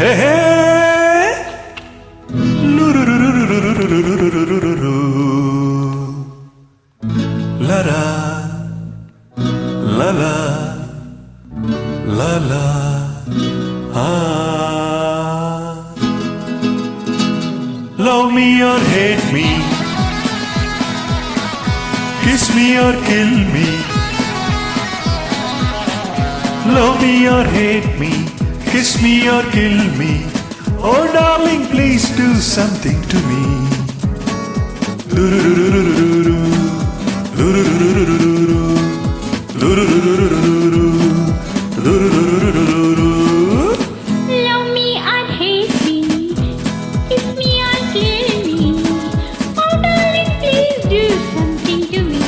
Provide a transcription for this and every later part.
Hey, hey. La la la la la la. Love me or hate me, kiss me or kill me. Love me or hate me, kiss me or kill me. Oh darling, please do something to me. Love me or hate me, kiss me or kill me. Oh darling, please do something to me.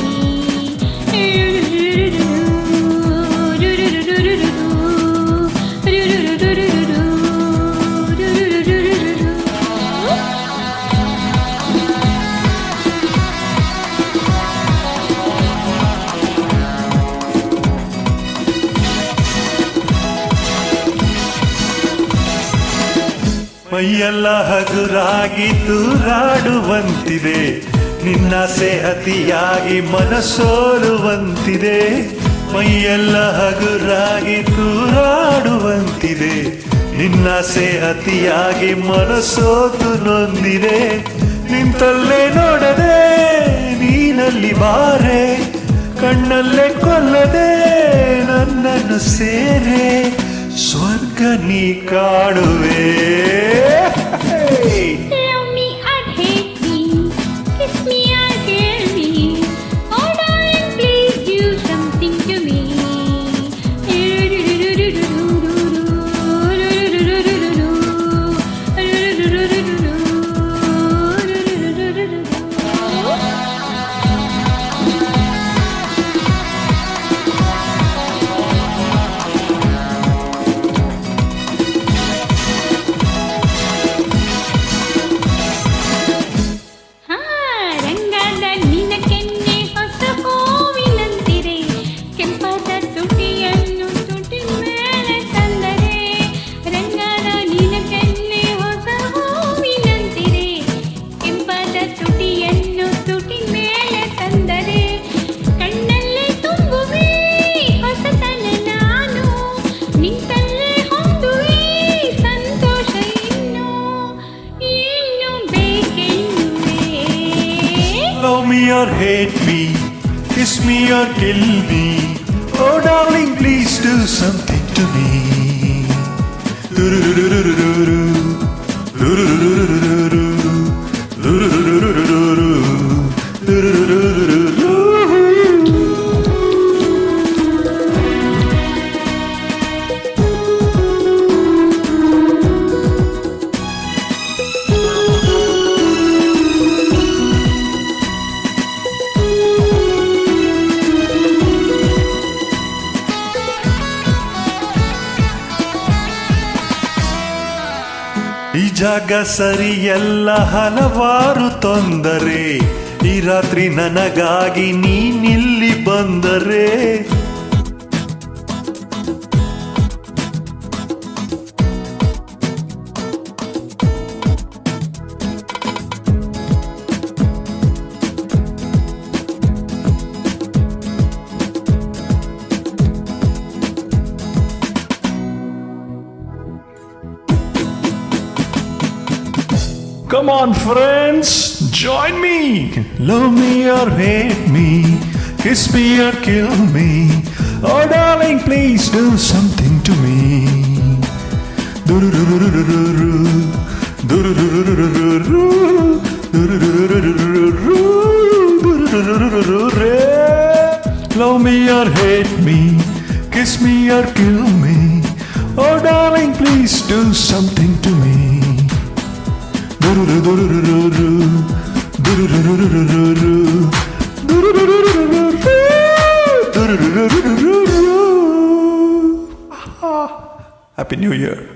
ಮೈಯೆಲ್ಲ ಹಗುರಾಗಿ ತೂರಾಡುವಂತಿದೆ, ನಿನ್ನಾಸೆ ಅತಿಯಾಗಿ ಮನಸೋಲುವಂತಿದೆ. ಮೈಯೆಲ್ಲ ಹಗುರಾಗಿ ತೂರಾಡುವಂತಿದೆ, ನಿನ್ನಾಸೆ ಅತಿಯಾಗಿ ಮನಸೋತು ನೊಂದಿದೆ. ನಿಂತಲ್ಲೇ ನೋಡದೆ ನೀನಲ್ಲಿ ಬಾರೆ, ಕಣ್ಣಲ್ಲೇ ಕೊಲ್ಲದೆ ನನ್ನನ್ನು ಸೇರೆ, ಸ್ವರ್ಗ ನೀ ಕಾಡುವೆ. Love me or hate me, kiss me or kill me. Oh darling, please do something to me. ರಂಗದ ನಿನ್ನ ಕೆನ್ನೆ ಹೊಸ ಹೂವಿನಂತಿದೆ, ಕೆಂಪಾದ ತುಟಿಯನ್ನು ತುಟಿ ಮೇಲೆ ತಂದರೆ. ರಂಗದ ನಿನ್ನ ಕೆನ್ನೆ ಹೊಸ ಹೂವಿನಂತಿದೆ, ಕೆಂಪಾದ ತುಟಿಯನ್ನು ತುಟಿ ಮೇಲೆ ತಂದರೆ. ಕಣ್ಣಲ್ಲೇ ತುಂಬುವೆ ಹೊಸತನ ನಾನು, ನಿಂತಲ್ಲೇ ಹೊಂದುವೆ ಸಂತೋಷ. ಇನ್ನು ಬೇಕೆನ್ನುವೆ. Love me or hate me, kiss me or kill me. Oh darling, please do something to me. ಈ ಜಾಗ ಸರಿಯಲ್ಲ, ಹಲವಾರು ತೊಂದರೆ. ಈ ರಾತ್ರಿ ನನಗಾಗಿ ನೀನಿಲ್ಲಿ ಬಂದರೆ. Come on friends, join me. Love me or hate me, kiss me or kill me. Oh darling, please do something to me. Love me or hate me, kiss me or kill me. Oh darling, please do something to me. Happy New Year.